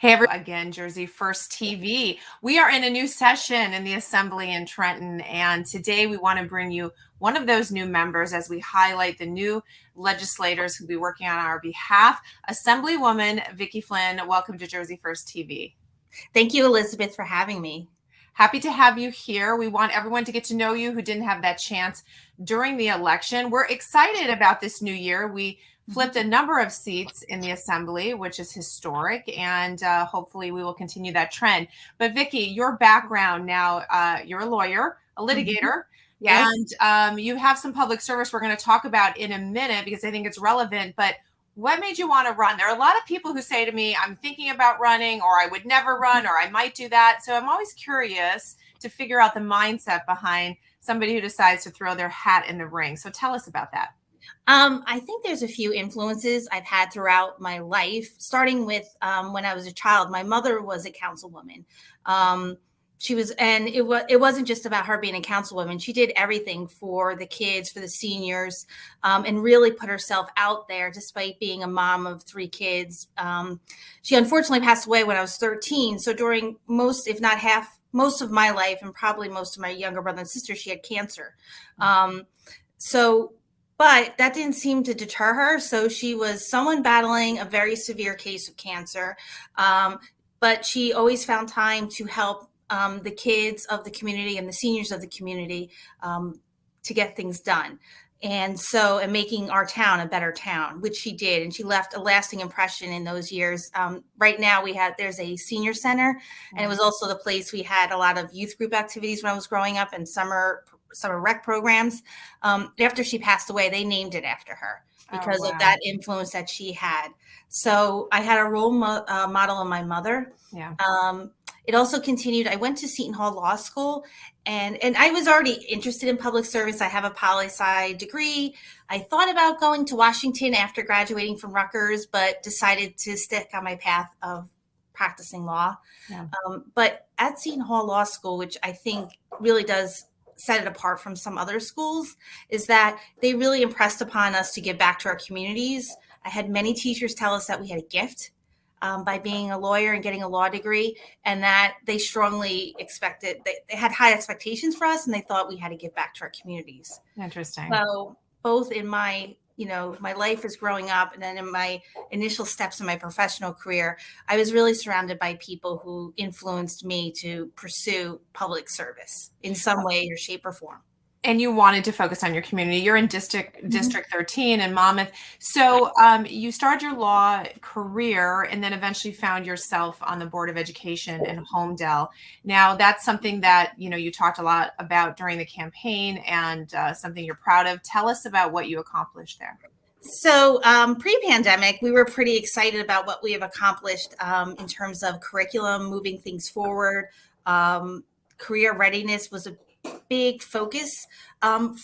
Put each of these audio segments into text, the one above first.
Hey, again, Jersey First TV. We are in a new session in the Assembly in Trenton, and today we want to bring you one of those new members as we highlight the new legislators who'll be working on our behalf. Assemblywoman Vicky Flynn, welcome to Jersey First TV. Thank you, Elizabeth, for having me. Happy to have you here. We want everyone to get to know you who didn't have that chance during the election. We're excited about this new year. We flipped a number of seats in the Assembly, which is historic, and hopefully we will continue that trend. But Vicky, your background now, you're a lawyer, a litigator, Yes. and you have some public service we're going to talk about in a minute because I think it's relevant. But what made you want to run? There are a lot of people who say to me, I'm thinking about running, or I would never run, or I might do that. So I'm always curious to figure out the mindset behind somebody who decides to throw their hat in the ring. So tell us about that. I think there's a few influences I've had throughout my life, starting with when I was a child. My mother was a councilwoman. It wasn't just about her being a councilwoman. She did everything for the kids, for the seniors, and really put herself out there despite being a mom of 3 kids. She unfortunately passed away when I was 13. So during most, if not half, most of my life, and probably most of my younger brother and sister, she had cancer. But that didn't seem to deter her. So she was someone battling a very severe case of cancer. But she always found time to help the kids of the community and the seniors of the community to get things done. And making our town a better town, which she did. And she left a lasting impression in those years. Right now there's a senior center, and it was also the place we had a lot of youth group activities when I was growing up, and summer rec programs. After she passed away, they named it after her because of that influence that she had. So I had a role model in my mother. Yeah. It also continued. I went to Seton Hall Law School, and I was already interested in public service. I have a poli-sci degree. I thought about going to Washington after graduating from Rutgers, but decided to stick on my path of practicing law. Yeah. But at Seton Hall Law School, which I think really does set it apart from some other schools, is that they really impressed upon us to give back to our communities. I had many teachers tell us that we had a gift by being a lawyer and getting a law degree, and that they strongly expected, they had high expectations for us, and they thought we had to give back to our communities. Interesting. So both in my life as growing up, and then in my initial steps in my professional career, I was really surrounded by people who influenced me to pursue public service in some way or shape or form. And you wanted to focus on your community. You're in District 13 in Monmouth. So you started your law career and then eventually found yourself on the Board of Education in Homedale. Now, that's something that, you talked a lot about during the campaign, and something you're proud of. Tell us about what you accomplished there. So pre-pandemic, we were pretty excited about what we have accomplished in terms of curriculum, moving things forward. Career readiness was a big focus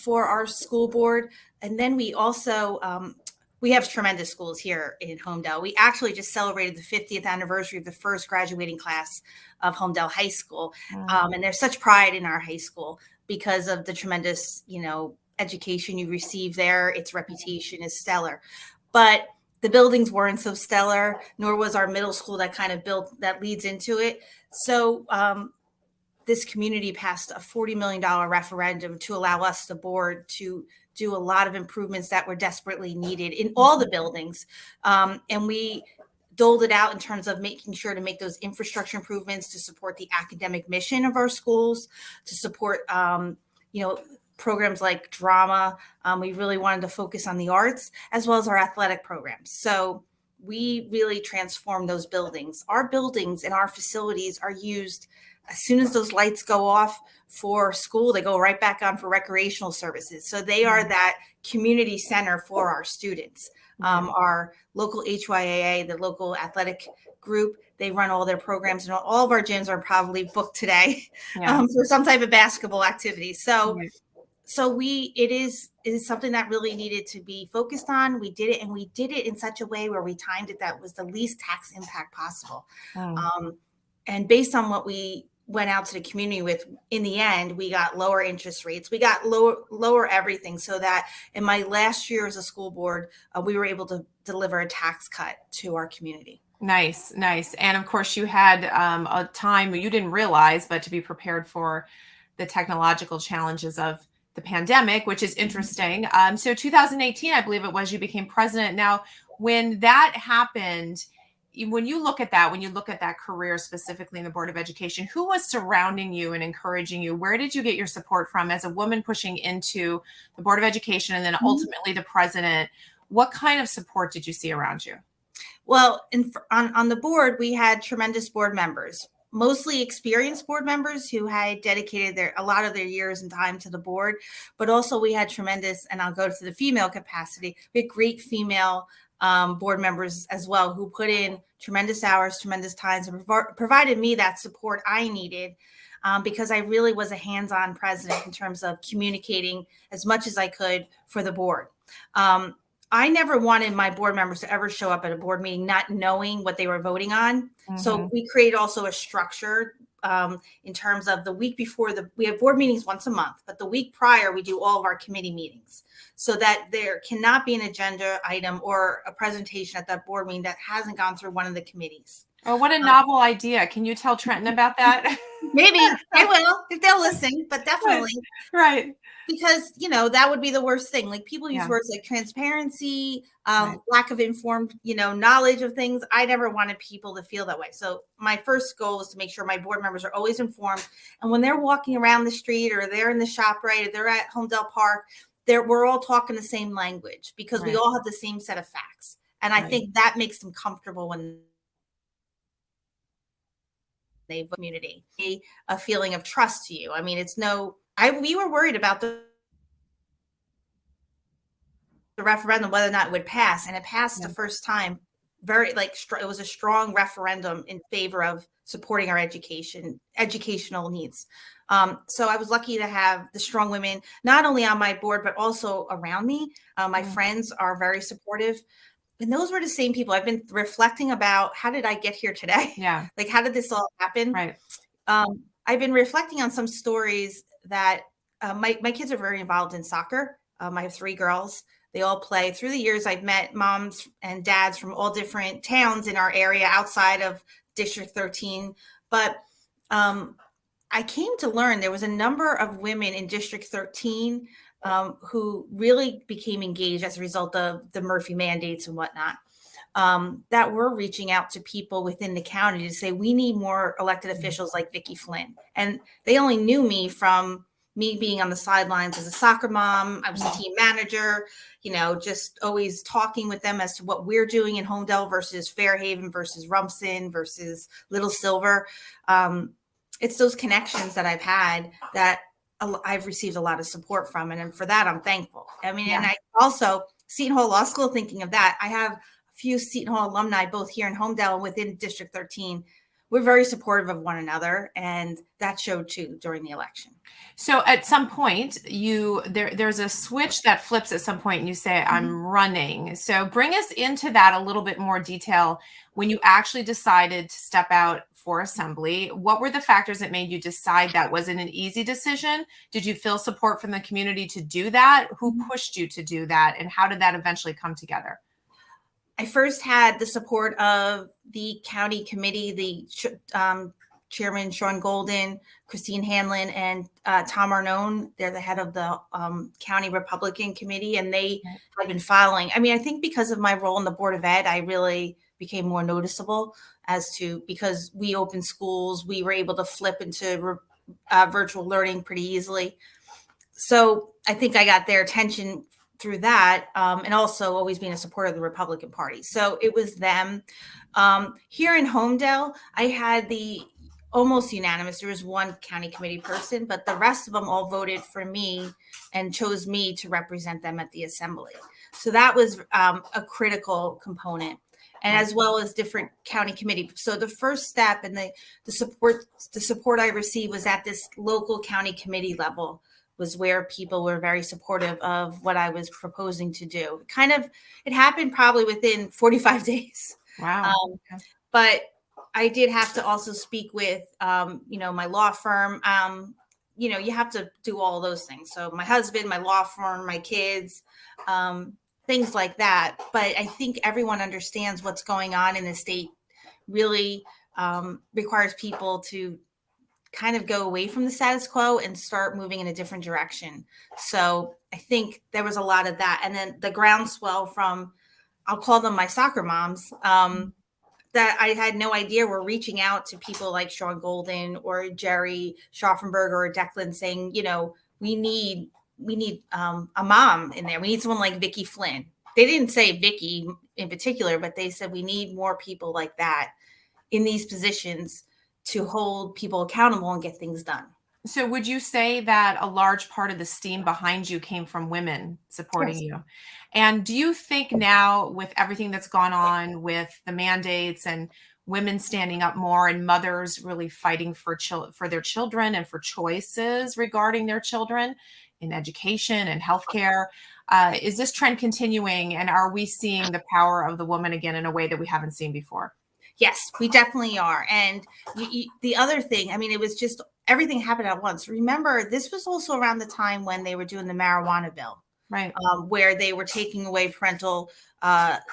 for our school board. And then we also, we have tremendous schools here in Homedale. We actually just celebrated the 50th anniversary of the first graduating class of Homedale High School. And there's such pride in our high school because of the tremendous, education you receive there. Its reputation is stellar. But the buildings weren't so stellar, nor was our middle school that leads into it. So this community passed a $40 million referendum to allow us, the board, to do a lot of improvements that were desperately needed in all the buildings. And we doled it out in terms of making sure to make those infrastructure improvements to support the academic mission of our schools, to support, programs like drama. We really wanted to focus on the arts as well as our athletic programs. So we really transformed those buildings. Our buildings and our facilities are used as soon as those lights go off for school, they go right back on for recreational services. So they are that community center for our students. Our local HYAA, the local athletic group, they run all their programs, and all of our gyms are probably booked today for some type of basketball activity. So it is something that really needed to be focused on. We did it, and we did it in such a way where we timed it that was the least tax impact possible. And based on what we went out to the community with, in the end, we got lower interest rates. We got lower everything, so that in my last year as a school board, we were able to deliver a tax cut to our community. Nice, nice. And of course, you had a time you didn't realize, but to be prepared for the technological challenges of the pandemic, which is interesting. So 2018, I believe it was, you became president. Now, when that happened, when you look at that, when you look at that career specifically in the Board of Education, who was surrounding you and encouraging you? Where did you get your support from as a woman pushing into the Board of Education and then ultimately the president? What kind of support did you see around you? Well, on the board, we had tremendous board members, mostly experienced board members who had dedicated a lot of their years and time to the board. But also we had tremendous, and I'll go to the female capacity, we had great female board members as well who put in tremendous hours, tremendous times, and provided me that support I needed. Because I really was a hands-on president in terms of communicating as much as I could for the board. I never wanted my board members to ever show up at a board meeting not knowing what they were voting on. Mm-hmm. So we created also a structure in terms of the week before we have board meetings once a month, but the week prior we do all of our committee meetings so that there cannot be an agenda item or a presentation at that board meeting that hasn't gone through one of the committees. Oh, what a novel idea. Can you tell Trenton about that? Maybe I will if they'll listen, but definitely. Right. Because, that would be the worst thing. Like people use words like transparency, lack of informed, knowledge of things. I never wanted people to feel that way. So my first goal is to make sure my board members are always informed. And when they're walking around the street or they're in the ShopRite or they're at Homedale Park, we're all talking the same language because we all have the same set of facts. And I think that makes them comfortable when they vote. Community, a feeling of trust to you. I mean, we were worried about the referendum, whether or not it would pass, and it passed the first time. It was a strong referendum in favor of supporting our educational needs. So I was lucky to have the strong women, not only on my board, but also around me. My friends are very supportive. And those were the same people. I've been reflecting about how did I get here today? Yeah. Like, how did this all happen? Right. I've been reflecting on some stories that my kids are very involved in soccer. I have 3 girls. They all play. Through the years, I've met moms and dads from all different towns in our area outside of District 13. But I came to learn there was a number of women in District 13 who really became engaged as a result of the Murphy mandates and whatnot, that were reaching out to people within the county to say, we need more elected officials like Vicky Flynn. And they only knew me from me being on the sidelines as a soccer mom. I was a team manager, just always talking with them as to what we're doing in Homedale versus Fairhaven versus Rumson versus Little Silver. It's those connections that I've had that I've received a lot of support from. And for that, I'm thankful. I mean, and I also, Seton Hall Law School, thinking of that, I have a few Seton Hall alumni, both here in Homedale and within District 13. We're very supportive of one another. And that showed too during the election. So at some point there's a switch that flips at some point and you say, I'm running. So bring us into that a little bit more detail. When you actually decided to step out for assembly, what were the factors that made you decide that? Was it an easy decision? Did you feel support from the community to do that? Who pushed you to do that? And how did that eventually come together? I first had the support of the county committee, the Chairman Sean Golden, Christine Hanlon, and Tom Arnone. They're the head of the County Republican Committee, and they had been following. I mean, I think because of my role in the Board of Ed, I really became more noticeable because we opened schools, we were able to flip into virtual learning pretty easily. So I think I got their attention through that, and also always being a supporter of the Republican Party. So it was them. Here in Homedale, I had the almost unanimous. There was one county committee person, but the rest of them all voted for me and chose me to represent them at the assembly. So that was a critical component, and as well as different county committee. So the first step and the support I received was at this local county committee level, was where people were very supportive of what I was proposing to do. It happened probably within 45 days. Wow. But I did have to also speak with, my law firm. You have to do all those things. So my husband, my law firm, my kids, things like that. But I think everyone understands what's going on in the state really requires people to kind of go away from the status quo and start moving in a different direction. So I think there was a lot of that. And then the groundswell from, I'll call them my soccer moms, that I had no idea were reaching out to people like Sean Golden or Jerry Schaffenberger or Declan saying, we need a mom in there. We need someone like Vicky Flynn. They didn't say Vicky in particular, but they said we need more people like that in these positions to hold people accountable and get things done. So would you say that a large part of the steam behind you came from women supporting you? And do you think now, with everything that's gone on with the mandates and women standing up more and mothers really fighting for their children and for choices regarding their children in education and healthcare, is this trend continuing? And are we seeing the power of the woman again in a way that we haven't seen before? Yes, we definitely are. And the other thing, I mean, it was just everything happened at once. Remember, this was also around the time when they were doing the marijuana bill, right? Where they were taking away parental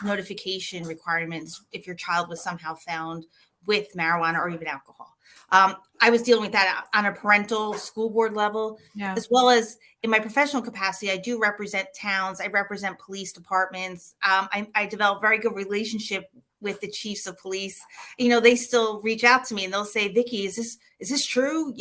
notification requirements if your child was somehow found with marijuana or even alcohol. I was dealing with that on a parental school board level, as well as in my professional capacity. I do represent towns. I represent police departments. I developed very good relationship with the chiefs of police. They still reach out to me and they'll say, Vicky, is this true?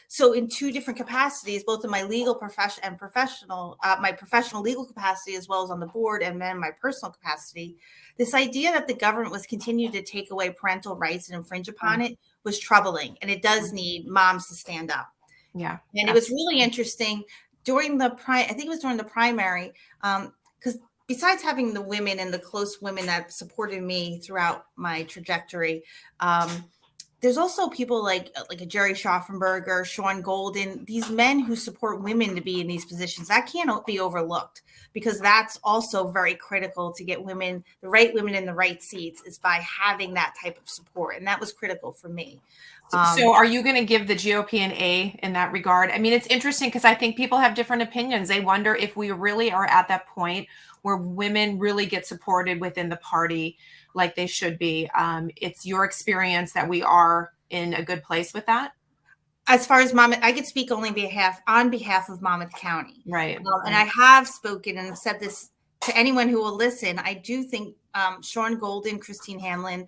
So in two different capacities, both in my legal profession and my professional legal capacity, as well as on the board and then my personal capacity, this idea that the government was continuing to take away parental rights and infringe upon it was troubling. And it does need moms to stand up. Yeah. And it was really interesting during the primary, because besides having the women and the close women that supported me throughout my trajectory, there's also people like a Jerry Schaffenberger, Sean Golden, these men who support women to be in these positions. That can't be overlooked, because that's also very critical to get women, the right women in the right seats, is by having that type of support. And that was critical for me. So are you going to give the GOP an A in that regard? I mean, it's interesting because I think people have different opinions. They wonder if we really are at that point where women really get supported within the party like they should be. It's your experience that we are in a good place with that? As far as Monmouth, I could speak only on behalf of Monmouth County. Right. And I have spoken and said this to anyone who will listen. I do think Sean Golden, Christine Hanlon,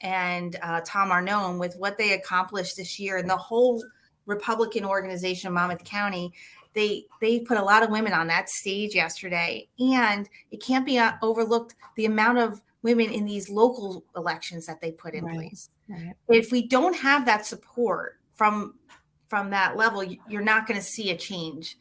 and Tom Arnone, with what they accomplished this year, and the whole Republican organization of Monmouth County, they put a lot of women on that stage yesterday. And it can't be overlooked the amount of women in these local elections that they put in place. Right. If we don't have that support from that level, you're not going to see a change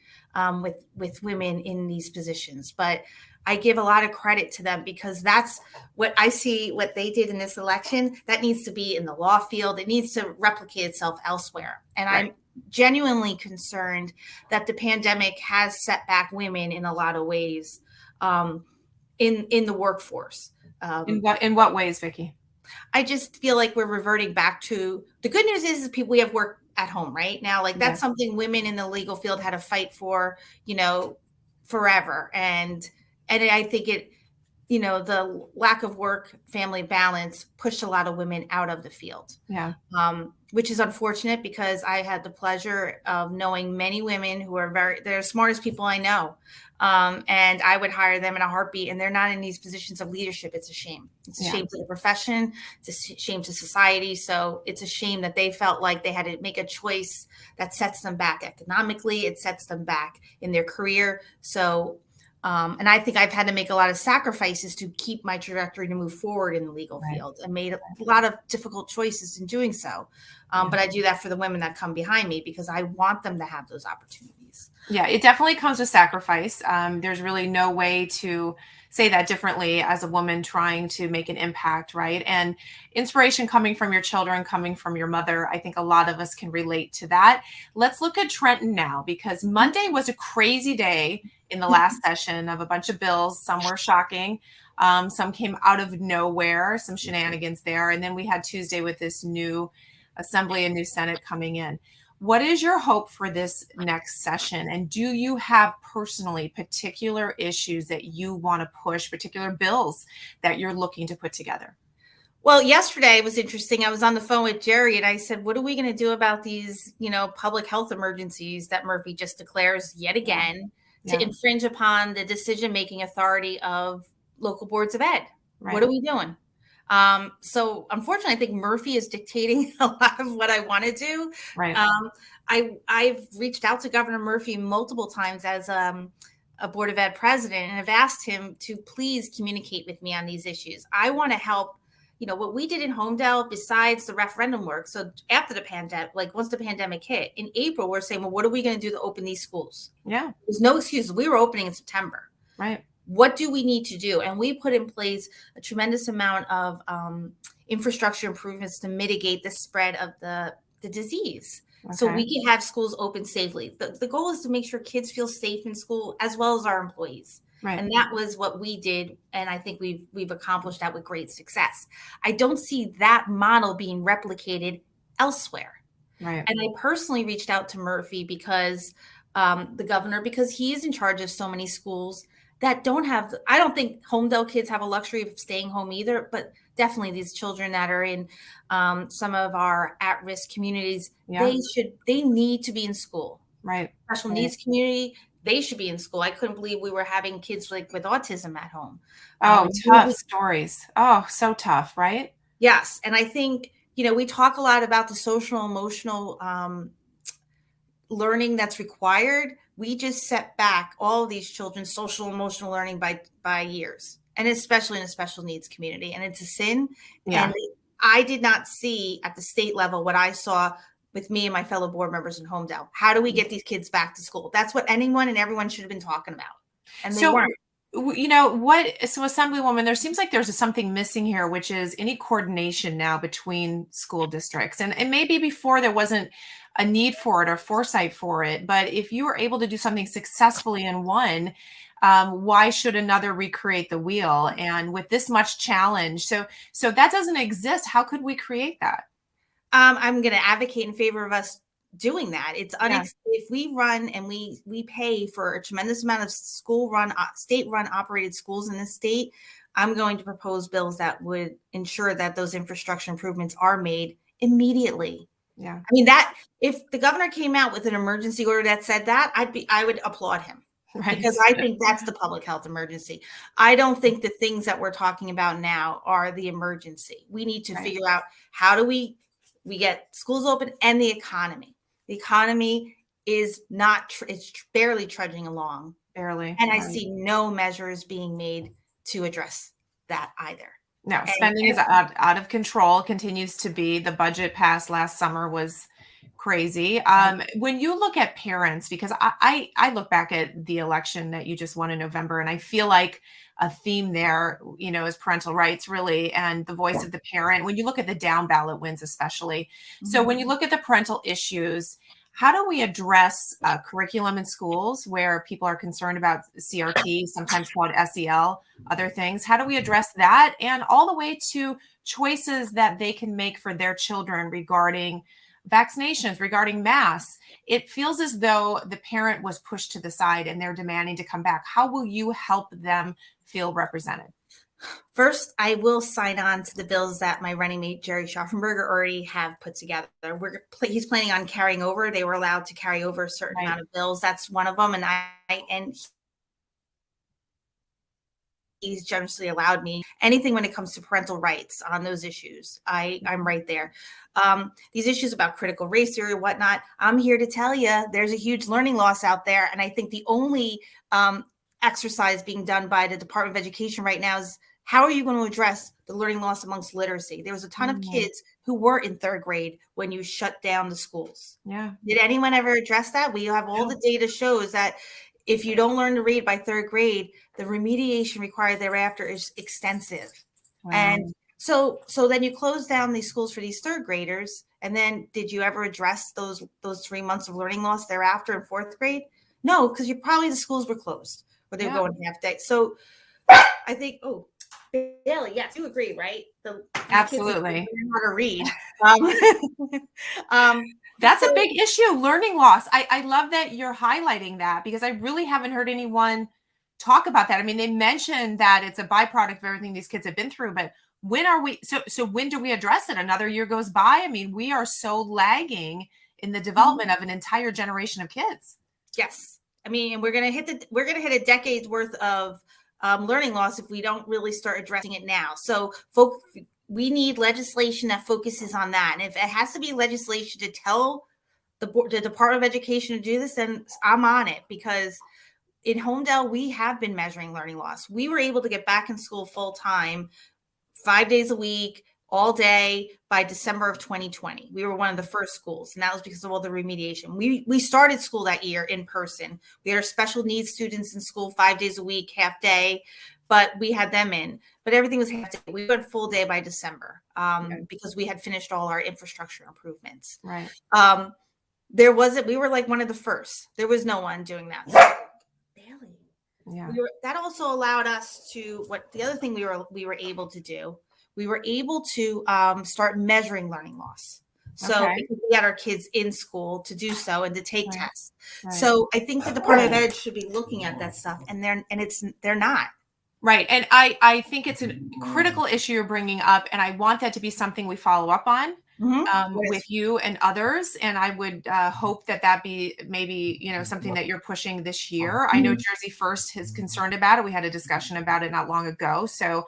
with women in these positions. But I give a lot of credit to them, because that's what I see, what they did in this election, that needs to be in the law field. It needs to replicate itself elsewhere. And I'm genuinely concerned that the pandemic has set back women in a lot of ways in the workforce. In what ways, Vicky? I just feel like we're reverting back to, the good news is we have work at home right now. Like that's something women in the legal field had to fight for, forever. And I think the lack of work-family balance pushed a lot of women out of the field. Yeah. Which is unfortunate, because I had the pleasure of knowing many women who are they're the smartest people I know. And I would hire them in a heartbeat, and they're not in these positions of leadership. It's a shame. It's a shame to the profession. It's a shame to society. So it's a shame that they felt like they had to make a choice that sets them back economically. It sets them back in their career. So and I think I've had to make a lot of sacrifices to keep my trajectory to move forward in the legal field, and made a lot of difficult choices in doing so. But I do that for the women that come behind me, because I want them to have those opportunities. Yeah, it definitely comes with sacrifice. There's really no way to say that differently as a woman trying to make an impact, right? And inspiration coming from your children, coming from your mother. I think a lot of us can relate to that. Let's look at Trenton now, because Monday was a crazy day in the last session of a bunch of bills. Some were shocking. Some came out of nowhere, some shenanigans there. And then we had Tuesday with this new Assembly and new Senate coming in. What is your hope for this next session? And do you have personally particular issues that you want to push, particular bills that you're looking to put together? Well, yesterday was interesting. I was on the phone with Jerry and I said, what are we going to do about these, public health emergencies that Murphy just declares yet again to infringe upon the decision-making authority of local boards of ed? Right. What are we doing? So unfortunately, I think Murphy is dictating a lot of what I want to do. Right. I've reached out to Governor Murphy multiple times as a Board of Ed president, and have asked him to please communicate with me on these issues. I want to help. What we did in Homedale, besides the referendum work. So after the pandemic, like once the pandemic hit in April, we're saying, well, what are we going to do to open these schools? Yeah. There's no excuses. We were opening in September. Right. What do we need to do? And we put in place a tremendous amount of infrastructure improvements to mitigate the spread of the disease. Okay. So we can have schools open safely. The goal is to make sure kids feel safe in school as well as our employees. Right. And that was what we did. And I think we've accomplished that with great success. I don't see that model being replicated elsewhere. Right. And I personally reached out to Murphy because the governor, because he is in charge of so many schools that don't have, I don't think Homedale kids have a luxury of staying home either, but definitely these children that are in some of our at-risk communities, they need to be in school. Right. Special needs community, they should be in school. I couldn't believe we were having kids with autism at home. Oh, tough stories. Oh, so tough, right? Yes. And I think, we talk a lot about the social emotional learning that's required. We just set back all of these children's social emotional learning by years, and especially in a special needs community. And it's a sin. Yeah. And I did not see at the state level what I saw with me and my fellow board members in Homedale. How do we get these kids back to school? That's what anyone and everyone should have been talking about. And they weren't. So Assemblywoman, there seems like there's something missing here, which is any coordination now between school districts. And maybe before there wasn't a need for it or foresight for it. But if you were able to do something successfully in one, why should another recreate the wheel? And with this much challenge, so that doesn't exist. How could we create that? I'm going to advocate in favor of us doing that. It's if we run and we pay for a tremendous amount of state-run operated schools in the state, I'm going to propose bills that would ensure that those infrastructure improvements are made immediately. Yeah. I mean, that if the governor came out with an emergency order that said that, I would applaud him. Right. Because I think that's the public health emergency. I don't think the things that we're talking about now are the emergency. We need to figure out how do we get schools open and the economy. The economy is not, it's barely trudging along. Barely. And I see no measures being made to address that either. No, spending is out of control, continues to be. The budget passed last summer was crazy. When you look at parents, because I look back at the election that you just won in November, and I feel like a theme there, is parental rights, really, and the voice of the parent. When you look at the down ballot wins, especially. Mm-hmm. So when you look at the parental issues, how do we address curriculum in schools where people are concerned about CRT, sometimes called SEL, other things? How do we address that? And all the way to choices that they can make for their children regarding vaccinations, regarding masks. It feels as though the parent was pushed to the side and they're demanding to come back. How will you help them feel represented? First, I will sign on to the bills that my running mate, Jerry Schaffenberger, already have put together. He's planning on carrying over. They were allowed to carry over a certain amount of bills. That's one of them. And he's generously allowed me anything when it comes to parental rights on those issues. I'm right there. These issues about critical race theory or whatnot, I'm here to tell you there's a huge learning loss out there. And I think the only exercise being done by the Department of Education right now is how are you going to address the learning loss amongst literacy? There was a ton of kids who were in third grade when you shut down the schools. Yeah. Did anyone ever address that? We have all the data shows that if you don't learn to read by third grade, the remediation required thereafter is extensive. Wow. And so then you close down these schools for these third graders. And then did you ever address those 3 months of learning loss thereafter in fourth grade? No, because the schools were closed or they were going half day. So I think, Bailey, yes, you agree, right? Absolutely. Learn how to read. That's a big issue, learning loss. I love that you're highlighting that because I really haven't heard anyone talk about that. I mean, they mentioned that it's a byproduct of everything these kids have been through, but when are we, so when do we address it? Another year goes by. I mean, we are so lagging in the development of an entire generation of kids. Yes. I mean, we're going to hit a decade's worth of learning loss if we don't really start addressing it now. So we need legislation that focuses on that. And if it has to be legislation to tell the Department of Education to do this, then I'm on it, because in Homedale, we have been measuring learning loss. We were able to get back in school full time, 5 days a week, all day by December of 2020. We were one of the first schools, and that was because of all the remediation. We started school that year in person. We had our special needs students in school 5 days a week, half day, but we had them in. But everything was half day. We went full day by December because we had finished all our infrastructure improvements. Right. We were like one of the first. There was no one doing that. So, yeah. That also allowed us to, the other thing we were able to do, we were able to start measuring learning loss. So because we had our kids in school to do so and to take tests. Right. So I think the Department of Ed should be looking at that stuff, and they're not. Right. And I think it's a critical issue you're bringing up, and I want that to be something we follow up on. With you and others. And I would hope that be maybe, something that you're pushing this year. I know Jersey First is concerned about it. We had a discussion about it not long ago. So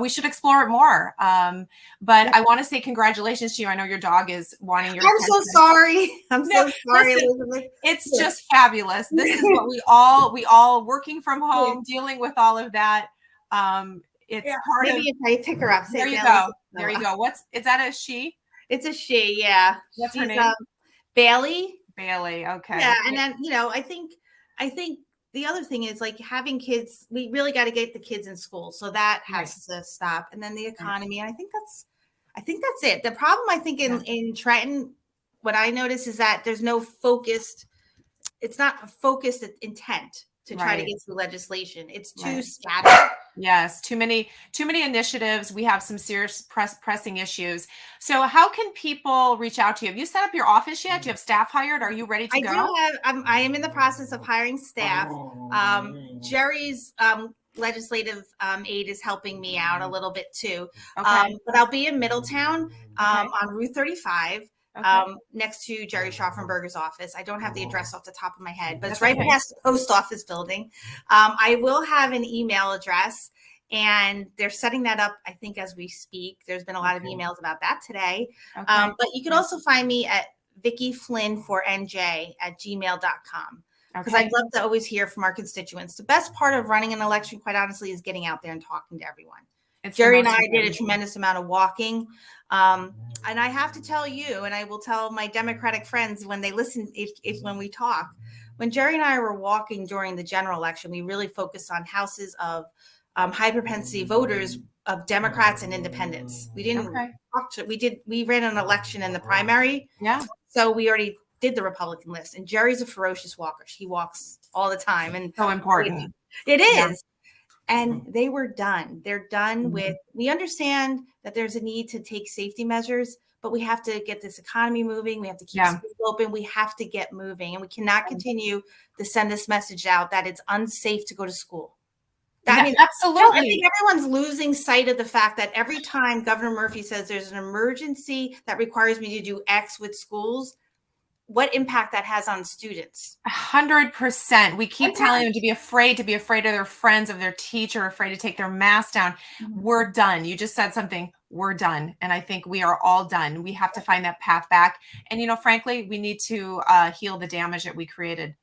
we should explore it more. But I want to say congratulations to you. I know your dog is wanting your attention. So sorry. I'm so sorry, listen, Elizabeth. It's just fabulous. This is what we all working from home, dealing with all of that. It's part maybe of. If I pick her up. There you go. There you go. Is that a she? It's a she, yeah. What's her name? Bailey. Bailey, okay. Yeah, and then I think the other thing is, like, having kids. We really got to get the kids in school, so that has to stop. And then the economy, and I think that's it. The problem, I think, in Trenton, what I notice is that there's no focused. It's not a focused intent to try to get through legislation. It's too scattered. Yes, too many initiatives. We have some serious pressing issues. So how can people reach out to you? Have you set up your office yet? Do you have staff hired? Are you ready to go? I am in the process of hiring staff. Jerry's legislative aide is helping me out a little bit too. But I'll be in Middletown on Route 35. Next to Jerry Schaffenberger's office. I don't have the address off the top of my head, but it's right past the post office building. I will have an email address, and they're setting that up, I think, as we speak. There's been a lot of emails about that today. But you can also find me at Vicky Flynn for NJ at gmail.com. Because I'd love to always hear from our constituents. The best part of running an election, quite honestly, is getting out there and talking to everyone. Jerry and I did a tremendous amount of walking. And I have to tell you, and I will tell my Democratic friends when they listen, when we talk, when Jerry and I were walking during the general election, we really focused on houses of high propensity voters of Democrats and independents. We didn't talk to, we ran an election in the primary. Yeah. So we already did the Republican list, and Jerry's a ferocious walker. He walks all the time. And so important. It is. Yeah. And they were done. They're done with, we understand that there's a need to take safety measures, but we have to get this economy moving. We have to keep schools open. We have to get moving. And we cannot continue to send this message out that it's unsafe to go to school. Absolutely. I think everyone's losing sight of the fact that every time Governor Murphy says there's an emergency that requires me to do X with schools, what impact that has on students. 100%. We keep telling them to be afraid of their friends, of their teacher, afraid to take their mask down. We're done. You just said something. We're done. And I think we are all done. We have to find that path back. And, frankly, we need to heal the damage that we created.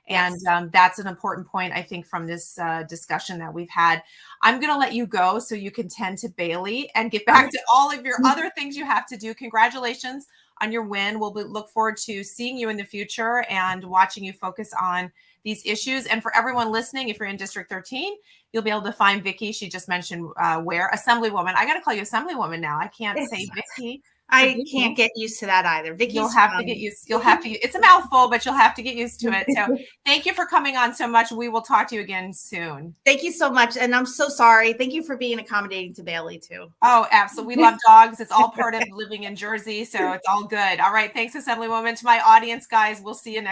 And that's an important point, I think, from this discussion that we've had. I'm going to let you go so you can tend to Bailey and get back to all of your other things you have to do. Congratulations on your win. We'll look forward to seeing you in the future and watching you focus on these issues. And for everyone listening, if you're in District 13, you'll be able to find Vicky. She just mentioned where Assemblywoman. I got to call you Assemblywoman now. I can't say Vicky. I can't get used to that either. Vicky, you'll have to get used. It's a mouthful, but you'll have to get used to it. So thank you for coming on so much. We will talk to you again soon. Thank you so much. And I'm so sorry. Thank you for being accommodating to Bailey too. Oh, absolutely. We love dogs. It's all part of living in Jersey. So it's all good. All right. Thanks, Assemblywoman. To my audience, guys, we'll see you next